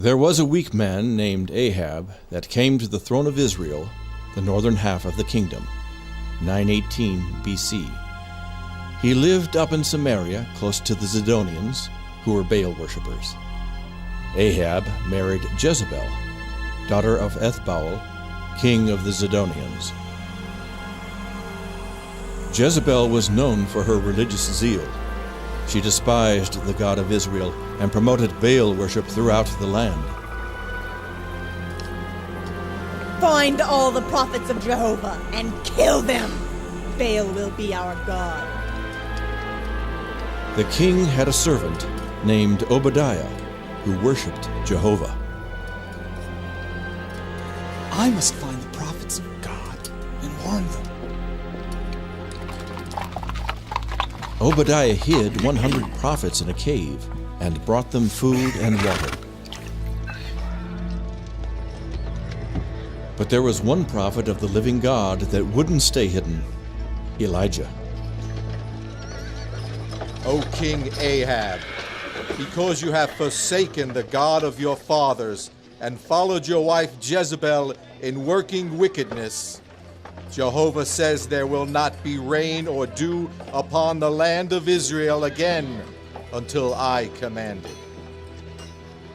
There was a weak man named Ahab that came to the throne of Israel, the northern half of the kingdom, 918 BC. He lived up in Samaria, close to the Zidonians, who were Baal worshippers. Ahab married Jezebel, daughter of Ethbaal, king of the Zidonians. Jezebel was known for her religious zeal. She despised the God of Israel and promoted Baal worship throughout the land. Find all the prophets of Jehovah and kill them. Baal will be our God. The king had a servant named Obadiah who worshipped Jehovah. I must find the prophets of God and warn them. Obadiah hid 100 prophets in a cave and brought them food and water. But there was one prophet of the living God that wouldn't stay hidden, Elijah. O King Ahab, because you have forsaken the God of your fathers and followed your wife Jezebel in working wickedness, Jehovah says there will not be rain or dew upon the land of Israel again until I command it.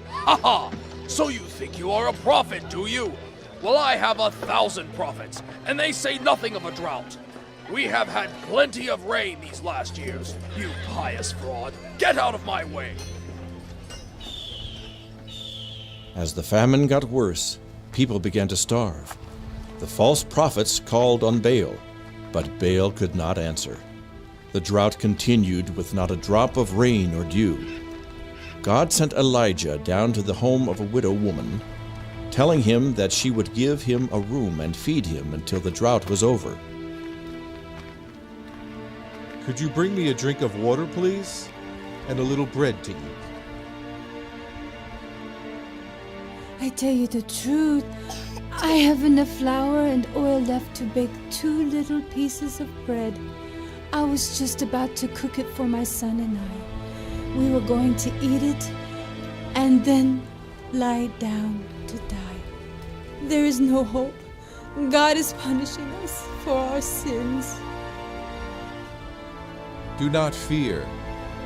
Ha ha! So you think you are a prophet, do you? Well, I have 1,000 prophets, and they say nothing of a drought. We have had plenty of rain these last years. You pious fraud, get out of my way! As the famine got worse, people began to starve. The false prophets called on Baal, but Baal could not answer. The drought continued with not a drop of rain or dew. God sent Elijah down to the home of a widow woman, telling him that she would give him a room and feed him until the drought was over. Could you bring me a drink of water, please? And a little bread to eat. I tell you the truth, I have enough flour and oil left to bake 2 little pieces of bread. I was just about to cook it for my son and I. We were going to eat it and then lie down to die. There is no hope. God is punishing us for our sins. Do not fear.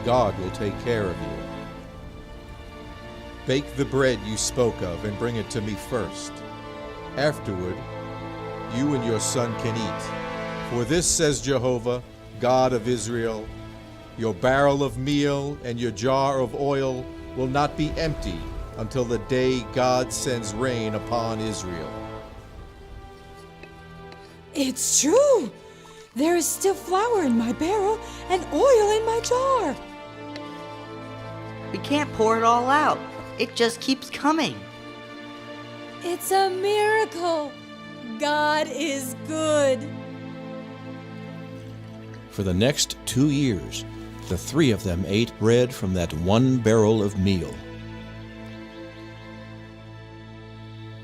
God will take care of you. Bake the bread you spoke of and bring it to me first. Afterward, you and your son can eat. For this says Jehovah, God of Israel, your barrel of meal and your jar of oil will not be empty until the day God sends rain upon Israel. It's true. There is still flour in my barrel and oil in my jar. We can't pour it all out. It just keeps coming. It's a miracle. God is good. For the next 2 years, the 3 of them ate bread from that 1 barrel of meal.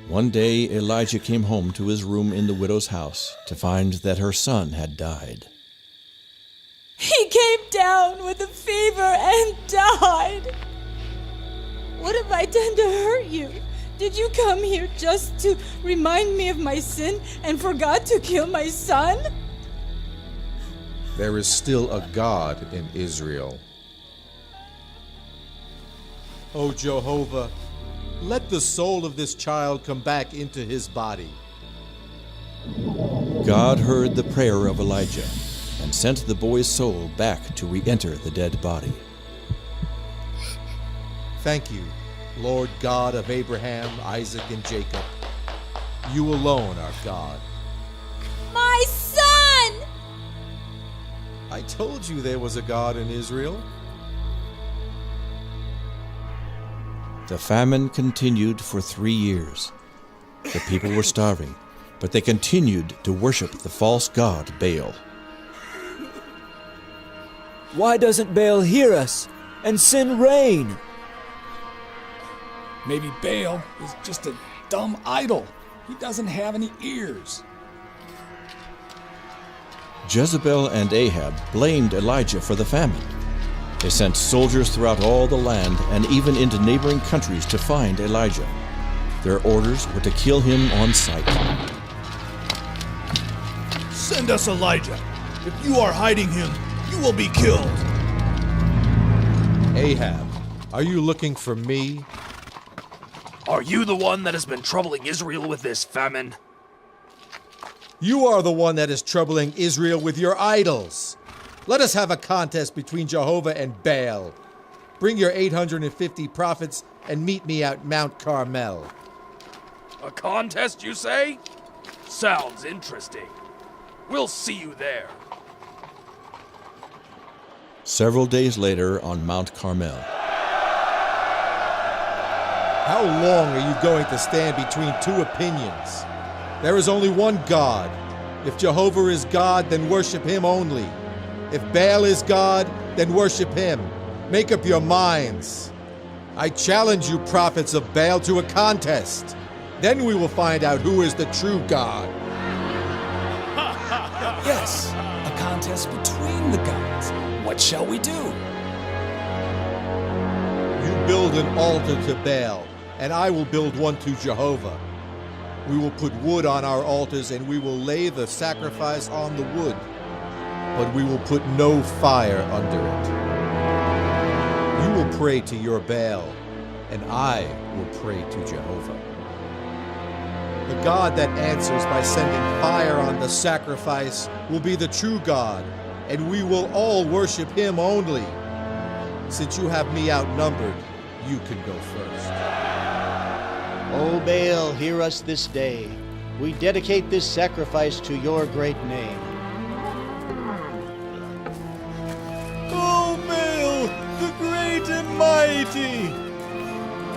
One day, Elijah came home to his room in the widow's house to find that her son had died. He came down with a fever and died. What have I done to hurt you? Did you come here just to remind me of my sin and forgot to kill my son? There is still a God in Israel. O Jehovah, let the soul of this child come back into his body. God heard the prayer of Elijah and sent the boy's soul back to re-enter the dead body. Thank you, Lord God of Abraham, Isaac, and Jacob. You alone are God. My son! I told you there was a God in Israel. The famine continued for 3 years. The people were starving, but they continued to worship the false god Baal. Why doesn't Baal hear us and send rain? Maybe Baal is just a dumb idol. He doesn't have any ears. Jezebel and Ahab blamed Elijah for the famine. They sent soldiers throughout all the land and even into neighboring countries to find Elijah. Their orders were to kill him on sight. Send us Elijah. If you are hiding him, you will be killed. Ahab, are you looking for me? Are you the one that has been troubling Israel with this famine? You are the one that is troubling Israel with your idols. Let us have a contest between Jehovah and Baal. Bring your 850 prophets and meet me at Mount Carmel. A contest, you say? Sounds interesting. We'll see you there. Several days later on Mount Carmel. How long are you going to stand between two opinions? There is only one God. If Jehovah is God, then worship him only. If Baal is God, then worship him. Make up your minds. I challenge you, prophets of Baal, to a contest. Then we will find out who is the true God. Yes, a contest between the gods. What shall we do? You build an altar to Baal, and I will build one to Jehovah. We will put wood on our altars, and we will lay the sacrifice on the wood, but we will put no fire under it. You will pray to your Baal, and I will pray to Jehovah. The God that answers by sending fire on the sacrifice will be the true God, and we will all worship him only. Since you have me outnumbered, you can go first. O Baal, hear us this day. We dedicate this sacrifice to your great name. O Baal, the great and mighty!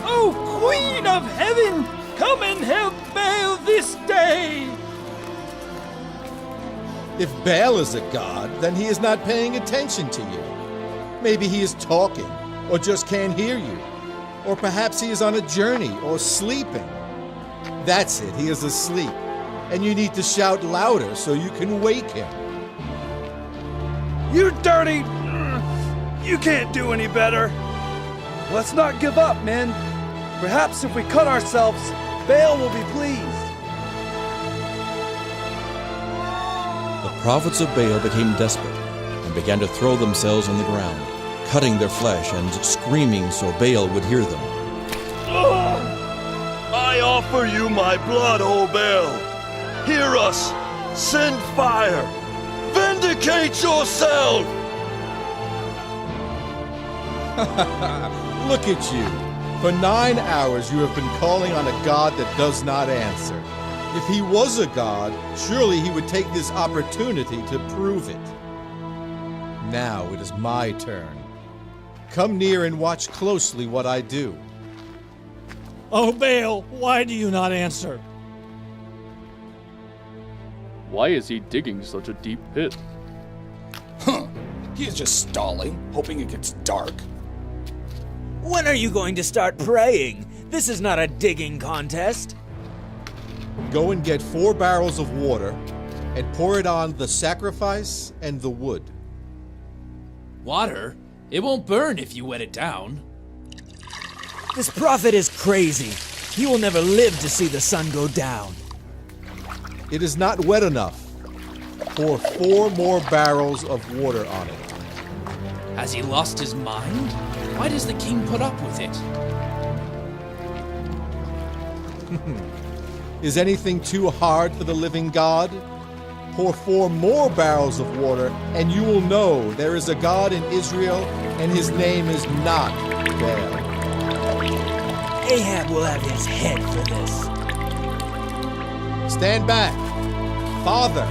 Oh, Queen of Heaven, come and help Baal this day! If Baal is a god, then he is not paying attention to you. Maybe he is talking, or just can't hear you. Or perhaps he is on a journey, or sleeping. That's it, he is asleep. And you need to shout louder so you can wake him. You dirty... You can't do any better. Let's not give up, men. Perhaps if we cut ourselves, Baal will be pleased. The prophets of Baal became desperate and began to throw themselves on the ground, cutting their flesh and screaming so Baal would hear them. I offer you my blood, O Baal. Hear us. Send fire. Vindicate yourself. Look at you. For 9 hours you have been calling on a God that does not answer. If he was a god, surely he would take this opportunity to prove it. Now it is my turn. Come near and watch closely what I do. O Baal, why do you not answer? Why is he digging such a deep pit? Huh. He is just stalling, hoping it gets dark. When are you going to start praying? This is not a digging contest. Go and get 4 barrels of water and pour it on the sacrifice and the wood. Water? It won't burn if you wet it down. This prophet is crazy. He will never live to see the sun go down. It is not wet enough. Pour 4 more barrels of water on it. Has he lost his mind? Why does the king put up with it? Is anything too hard for the living God? Pour 4 more barrels of water, and you will know there is a God in Israel, and his name is not Baal. Ahab will have his head for this. Stand back. Father,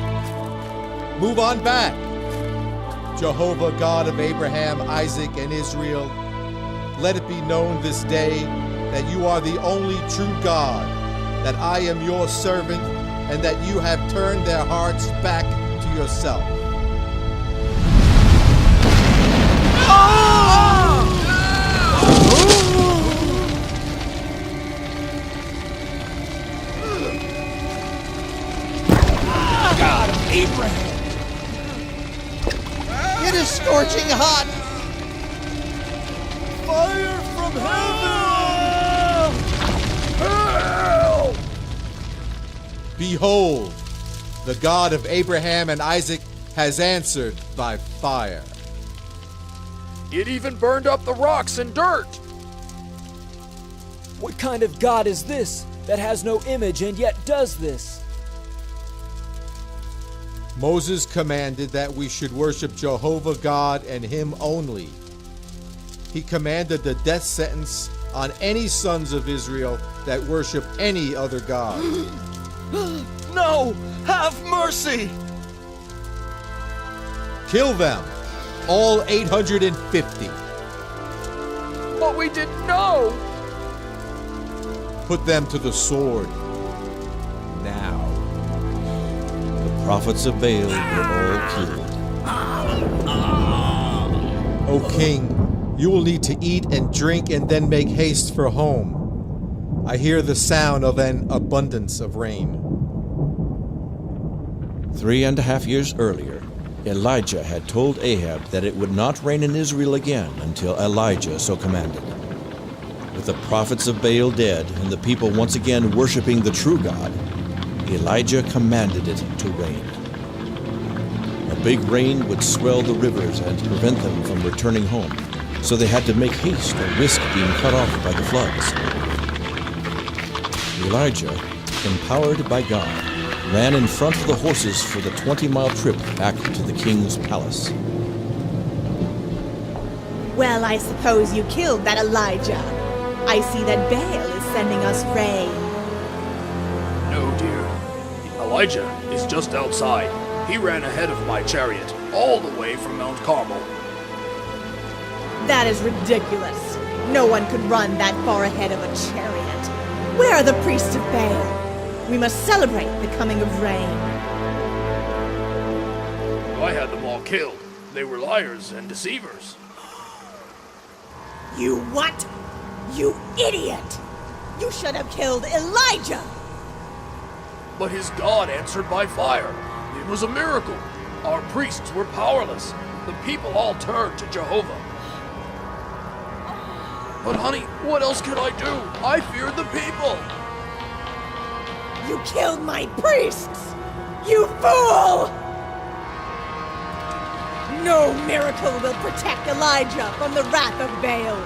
move on back. Jehovah, God of Abraham, Isaac, and Israel, let it be known this day that you are the only true God, that I am your servant, and that you have turned their hearts back to yourself. God of Abraham! It is scorching hot! Fire from heaven! Help! Behold, the God of Abraham and Isaac has answered by fire. It even burned up the rocks and dirt. What kind of God is this that has no image and yet does this? Moses commanded that we should worship Jehovah God and Him only. He commanded the death sentence on any sons of Israel that worship any other God. No! Have mercy! Kill them, all 850. But we didn't know. Put them to the sword now. The prophets of Baal were all killed. O king, you will need to eat and drink and then make haste for home. I hear the sound of an abundance of rain. 3.5 years earlier, Elijah had told Ahab that it would not rain in Israel again until Elijah so commanded. With the prophets of Baal dead and the people once again worshiping the true God, Elijah commanded it to rain. A big rain would swell the rivers and prevent them from returning home, so they had to make haste or risk being cut off by the floods. Elijah, empowered by God, ran in front of the horses for the 20-mile trip back to the king's palace. Well, I suppose you killed that Elijah. I see that Baal is sending us rain. No, dear. Elijah is just outside. He ran ahead of my chariot, all the way from Mount Carmel. That is ridiculous. No one could run that far ahead of a chariot. Where are the priests of Baal? We must celebrate the coming of rain. I had them all killed. They were liars and deceivers. You what? You idiot! You should have killed Elijah! But his God answered by fire. It was a miracle. Our priests were powerless. The people all turned to Jehovah. But honey, what else could I do? I feared the people. You killed my priests! You fool! No miracle will protect Elijah from the wrath of Baal.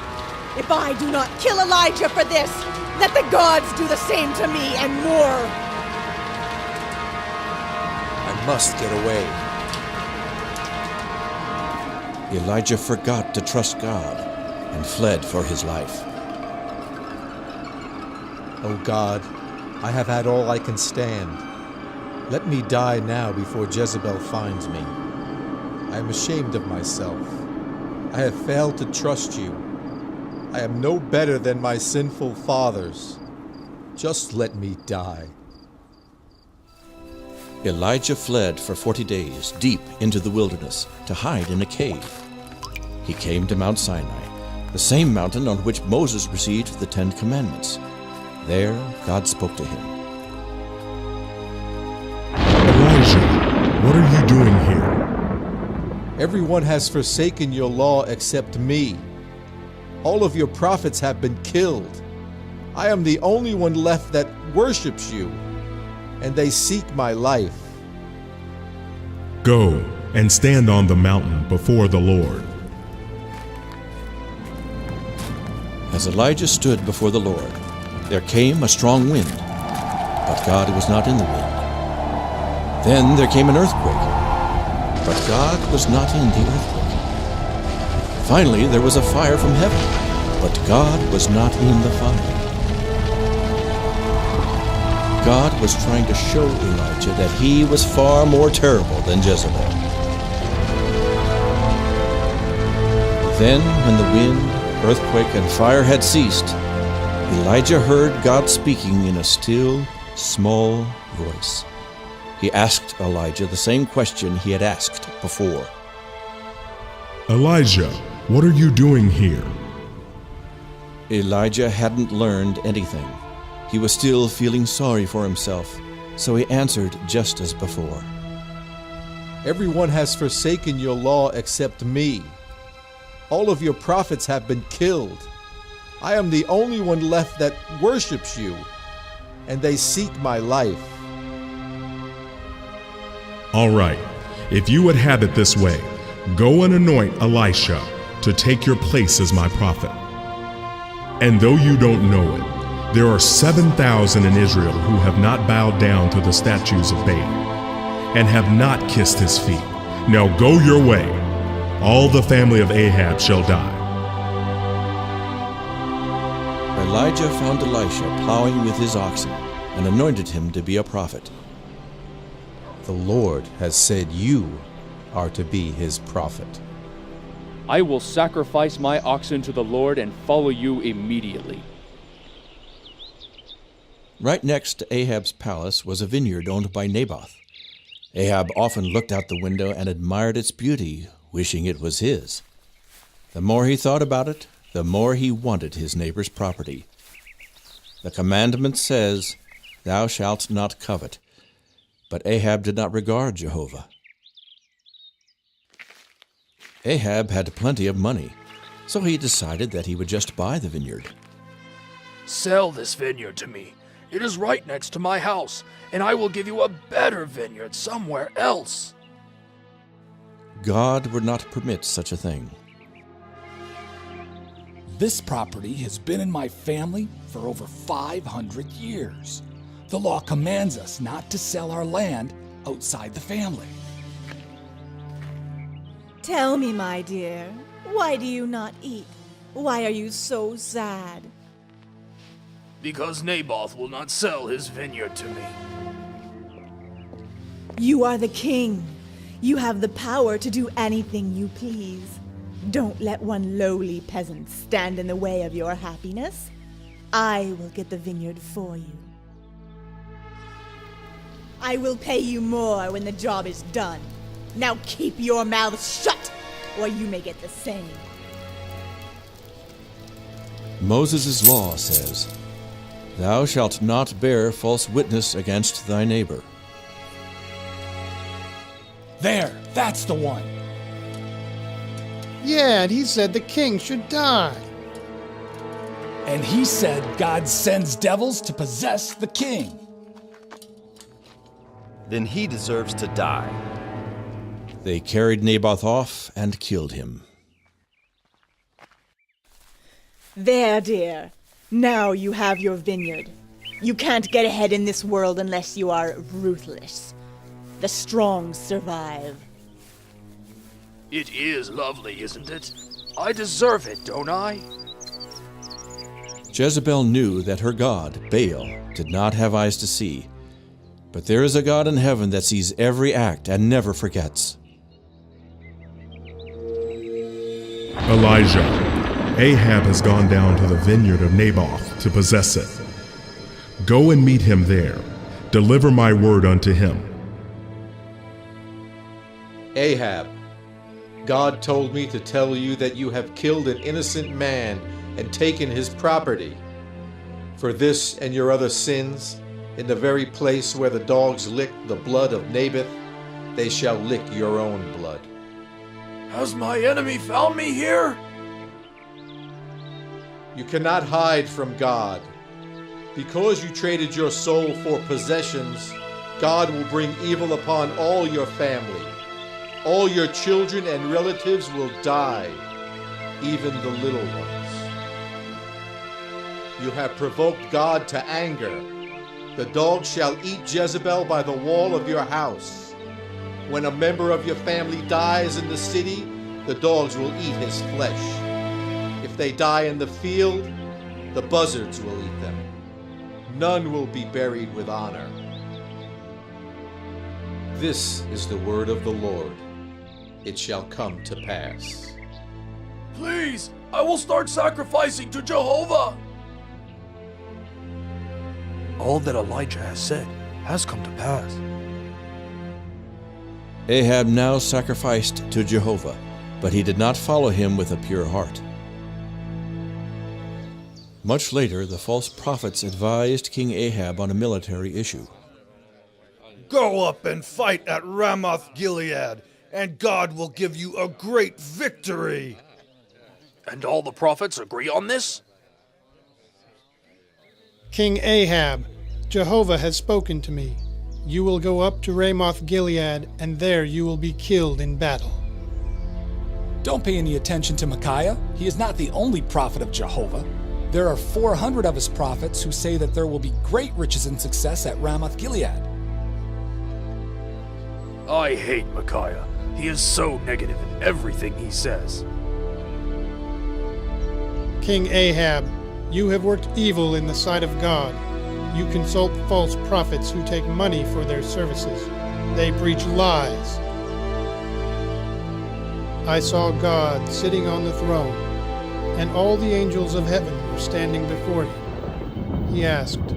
If I do not kill Elijah for this, let the gods do the same to me and more. I must get away. Elijah forgot to trust God and fled for his life. O God, I have had all I can stand. Let me die now before Jezebel finds me. I am ashamed of myself. I have failed to trust you. I am no better than my sinful fathers. Just let me die. Elijah fled for 40 days deep into the wilderness to hide in a cave. He came to Mount Sinai, the same mountain on which Moses received the 10 Commandments. There, God spoke to him. Elijah, what are you doing here? Everyone has forsaken your law except me. All of your prophets have been killed. I am the only one left that worships you, and they seek my life. Go and stand on the mountain before the Lord. As Elijah stood before the Lord, there came a strong wind, but God was not in the wind. Then there came an earthquake, but God was not in the earthquake. Finally, there was a fire from heaven, but God was not in the fire. God was trying to show Elijah that he was far more terrible than Jezebel. Then, when the wind, earthquake, and fire had ceased, Elijah heard God speaking in a still, small voice. He asked Elijah the same question he had asked before. Elijah, what are you doing here? Elijah hadn't learned anything. He was still feeling sorry for himself, so he answered just as before. Everyone has forsaken your law except me. All of your prophets have been killed. I am the only one left that worships you, and they seek my life. All right, if you would have it this way, go and anoint Elisha to take your place as my prophet. And though you don't know it, there are 7,000 in Israel who have not bowed down to the statues of Baal and have not kissed his feet. Now go your way. All the family of Ahab shall die. Elijah found Elisha plowing with his oxen and anointed him to be a prophet. The Lord has said you are to be his prophet. I will sacrifice my oxen to the Lord and follow you immediately. Right next to Ahab's palace was a vineyard owned by Naboth. Ahab often looked out the window and admired its beauty, wishing it was his. The more he thought about it, the more he wanted his neighbor's property. The commandment says, "Thou shalt not covet." But Ahab did not regard Jehovah. Ahab had plenty of money, so he decided that he would just buy the vineyard. Sell this vineyard to me. It is right next to my house, and I will give you a better vineyard somewhere else. God would not permit such a thing. This property has been in my family for over 500 years. The law commands us not to sell our land outside the family. Tell me, my dear, why do you not eat? Why are you so sad? Because Naboth will not sell his vineyard to me. You are the king. You have the power to do anything you please. Don't let one lowly peasant stand in the way of your happiness. I will get the vineyard for you. I will pay you more when the job is done. Now keep your mouth shut, or you may get the same. Moses' law says, "Thou shalt not bear false witness against thy neighbor." There, that's the one. Yeah, and he said the king should die. And he said God sends devils to possess the king. Then he deserves to die. They carried Naboth off and killed him. There, dear. Now you have your vineyard. You can't get ahead in this world unless you are ruthless. The strong survive. It is lovely, isn't it? I deserve it, don't I? Jezebel knew that her god, Baal, did not have eyes to see. But there is a God in heaven that sees every act and never forgets. Elijah, Ahab has gone down to the vineyard of Naboth to possess it. Go and meet him there. Deliver my word unto him. Ahab, God told me to tell you that you have killed an innocent man and taken his property. For this and your other sins, in the very place where the dogs licked the blood of Naboth, they shall lick your own blood. Has my enemy found me here? You cannot hide from God. Because you traded your soul for possessions, God will bring evil upon all your family. All your children and relatives will die, even the little ones. You have provoked God to anger. The dogs shall eat Jezebel by the wall of your house. When a member of your family dies in the city, the dogs will eat his flesh. If they die in the field, the buzzards will eat them. None will be buried with honor. This is the word of the Lord. It shall come to pass. Please, I will start sacrificing to Jehovah. All that Elijah has said has come to pass. Ahab now sacrificed to Jehovah, but he did not follow him with a pure heart. Much later, the false prophets advised King Ahab on a military issue. Go up and fight at Ramoth Gilead, and God will give you a great victory. And all the prophets agree on this? King Ahab, Jehovah has spoken to me. You will go up to Ramoth Gilead, and there you will be killed in battle. Don't pay any attention to Micaiah. He is not the only prophet of Jehovah. There are 400 of his prophets who say that there will be great riches and success at Ramoth Gilead. I hate Micaiah. He is so negative in everything he says. King Ahab, you have worked evil in the sight of God. You consult false prophets who take money for their services. They preach lies. I saw God sitting on the throne, and all the angels of heaven were standing before him. He asked,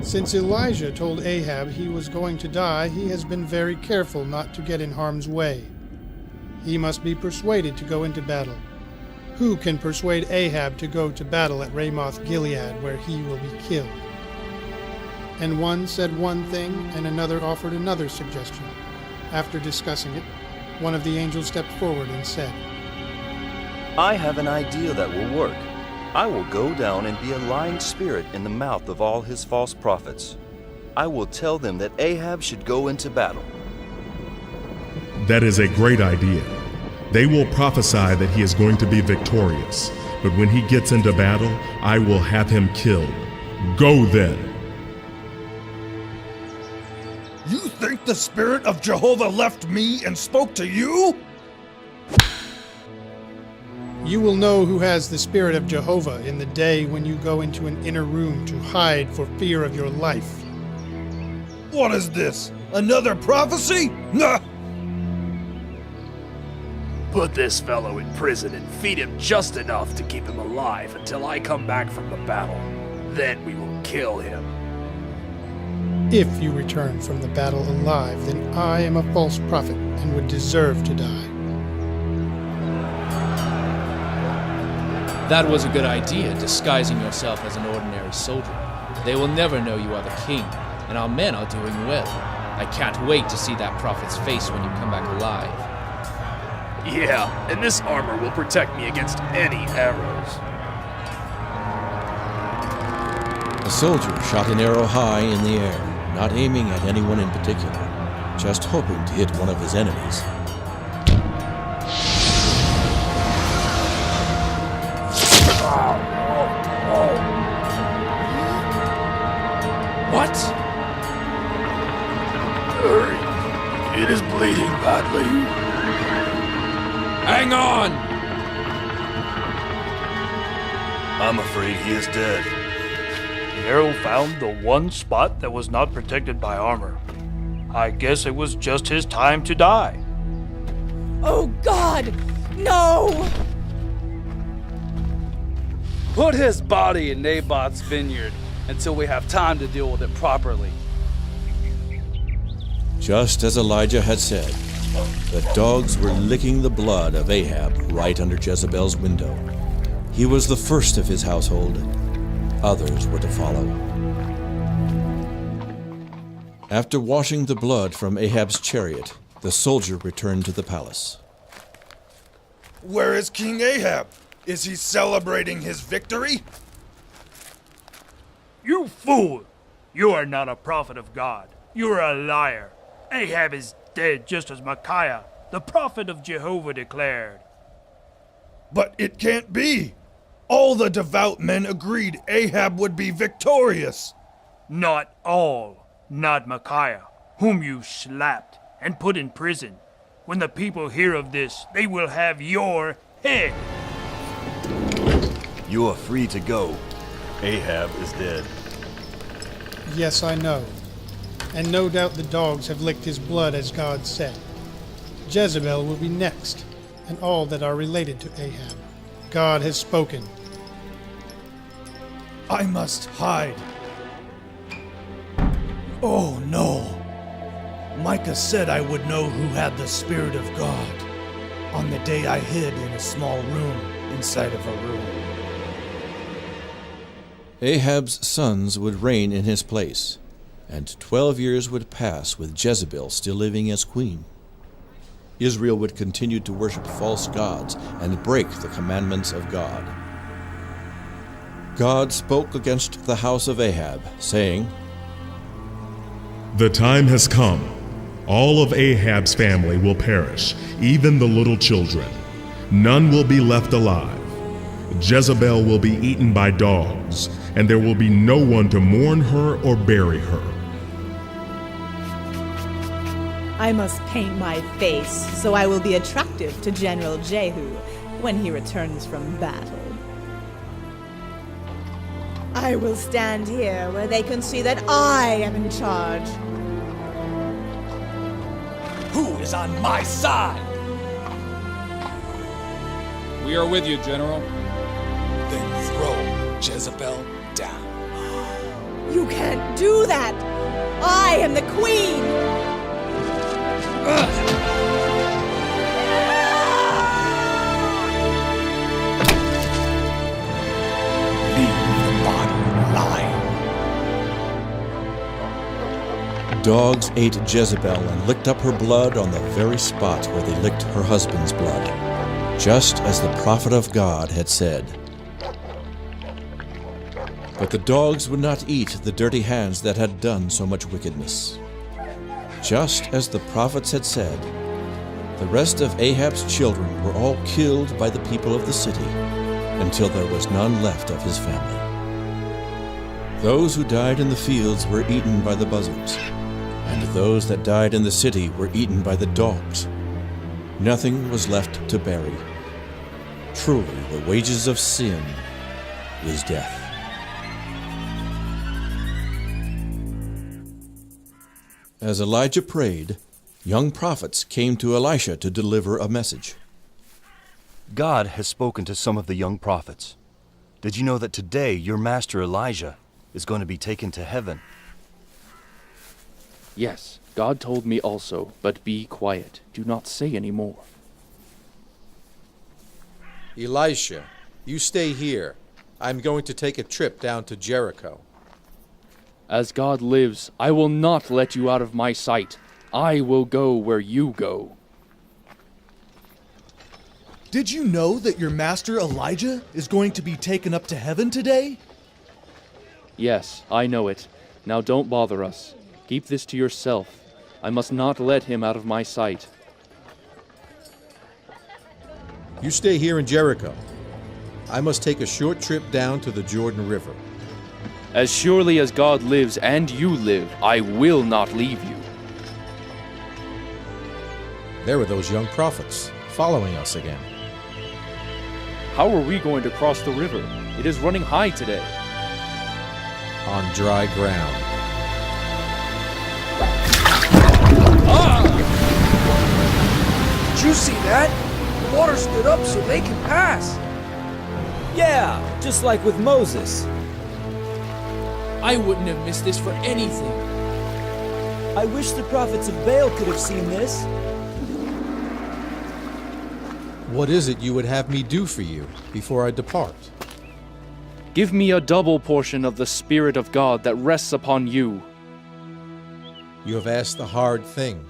"Since Elijah told Ahab he was going to die, he has been very careful not to get in harm's way. He must be persuaded to go into battle. Who can persuade Ahab to go to battle at Ramoth Gilead, where he will be killed?" And one said one thing, and another offered another suggestion. After discussing it, one of the angels stepped forward and said, I have an idea that will work. I will go down and be a lying spirit in the mouth of all his false prophets. I will tell them that Ahab should go into battle. That is a great idea. They will prophesy that he is going to be victorious, but when he gets into battle, I will have him killed. Go then. You think the Spirit of Jehovah left me and spoke to you? You will know who has the Spirit of Jehovah in the day when you go into an inner room to hide for fear of your life. What is this? Another prophecy? Nah! Put this fellow in prison and feed him just enough to keep him alive until I come back from the battle. Then we will kill him. If you return from the battle alive, then I am a false prophet and would deserve to die. That was a good idea, disguising yourself as an ordinary soldier. They will never know you are the king, and our men are doing well. I can't wait to see that prophet's face when you come back alive. Yeah, and this armor will protect me against any arrows. The soldier shot an arrow high in the air, not aiming at anyone in particular, just hoping to hit one of his enemies. What? Hurry. It is bleeding badly. Hang on! I'm afraid he is dead. The arrow found the one spot that was not protected by armor. I guess it was just his time to die. Oh God! No! Put his body in Naboth's vineyard until we have time to deal with it properly. Just as Elijah had said, the dogs were licking the blood of Ahab right under Jezebel's window. He was the first of his household. Others were to follow. After washing the blood from Ahab's chariot, the soldier returned to the palace. Where is King Ahab? Is he celebrating his victory? You fool! You are not a prophet of God. You are a liar. Ahab is dead just as Micaiah, the prophet of Jehovah, declared. But it can't be. All the devout men agreed Ahab would be victorious. Not all. Not Micaiah, whom you slapped and put in prison. When the people hear of this, they will have your head. You are free to go. Ahab is dead. Yes, I know. And no doubt the dogs have licked his blood as God said. Jezebel will be next, and all that are related to Ahab. God has spoken. I must hide. Oh no. Micah said I would know who had the Spirit of God on the day I hid in a small room inside of a room. Ahab's sons would reign in his place, and 12 years would pass with Jezebel still living as queen. Israel would continue to worship false gods and break the commandments of God. God spoke against the house of Ahab, saying, "The time has come. All of Ahab's family will perish, even the little children. None will be left alive. Jezebel will be eaten by dogs, and there will be no one to mourn her or bury her." I must paint my face so I will be attractive to General Jehu when he returns from battle. I will stand here where they can see that I am in charge. Who is on my side? We are with you, General. Then throw Jezebel down. You can't do that! I am the queen! Dogs ate Jezebel and licked up her blood on the very spot where they licked her husband's blood, just as the prophet of God had said. But the dogs would not eat the dirty hands that had done so much wickedness. Just as the prophets had said, the rest of Ahab's children were all killed by the people of the city until there was none left of his family. Those who died in the fields were eaten by the buzzards, and those that died in the city were eaten by the dogs. Nothing was left to bury. Truly, the wages of sin is death. As Elijah prayed, young prophets came to Elisha to deliver a message. God has spoken to some of the young prophets. Did you know that today your master Elijah is going to be taken to heaven? Yes, God told me also, but be quiet. Do not say any more. Elisha, you stay here. I'm going to take a trip down to Jericho. As God lives, I will not let you out of my sight. I will go where you go. Did you know that your master Elijah is going to be taken up to heaven today? Yes, I know it. Now don't bother us. Keep this to yourself. I must not let him out of my sight. You stay here in Jericho. I must take a short trip down to the Jordan River. As surely as God lives and you live, I will not leave you. There were those young prophets following us again. How are we going to cross the river? It is running high today. On dry ground. Did you see that? The water stood up so they can pass. Yeah, just like with Moses. I wouldn't have missed this for anything. I wish the prophets of Baal could have seen this. What is it you would have me do for you before I depart? Give me a double portion of the Spirit of God that rests upon you. You have asked a hard thing,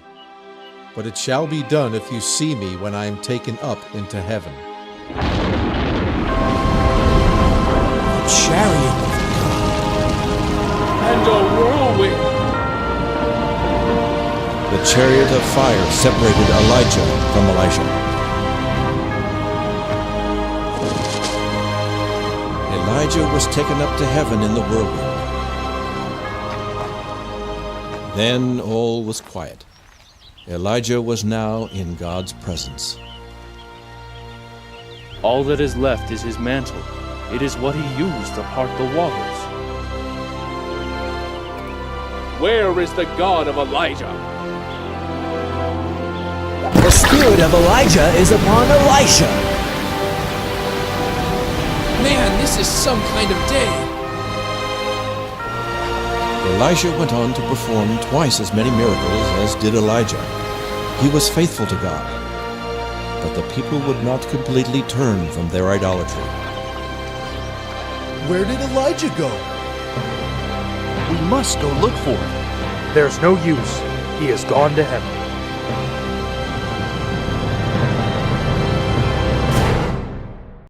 but it shall be done if you see me when I am taken up into heaven. The chariot of and a whirlwind. The chariot of fire separated Elijah from Elisha. Elijah was taken up to heaven in the whirlwind. Then all was quiet. Elijah was now in God's presence. All that is left is his mantle. It is what he used to part the waters. Where is the God of Elijah? The spirit of Elijah is upon Elisha. Man, this is some kind of day. Elisha went on to perform twice as many miracles as did Elijah. He was faithful to God, but the people would not completely turn from their idolatry. Where did Elijah go? We must go look for him. There's no use. He has gone to heaven.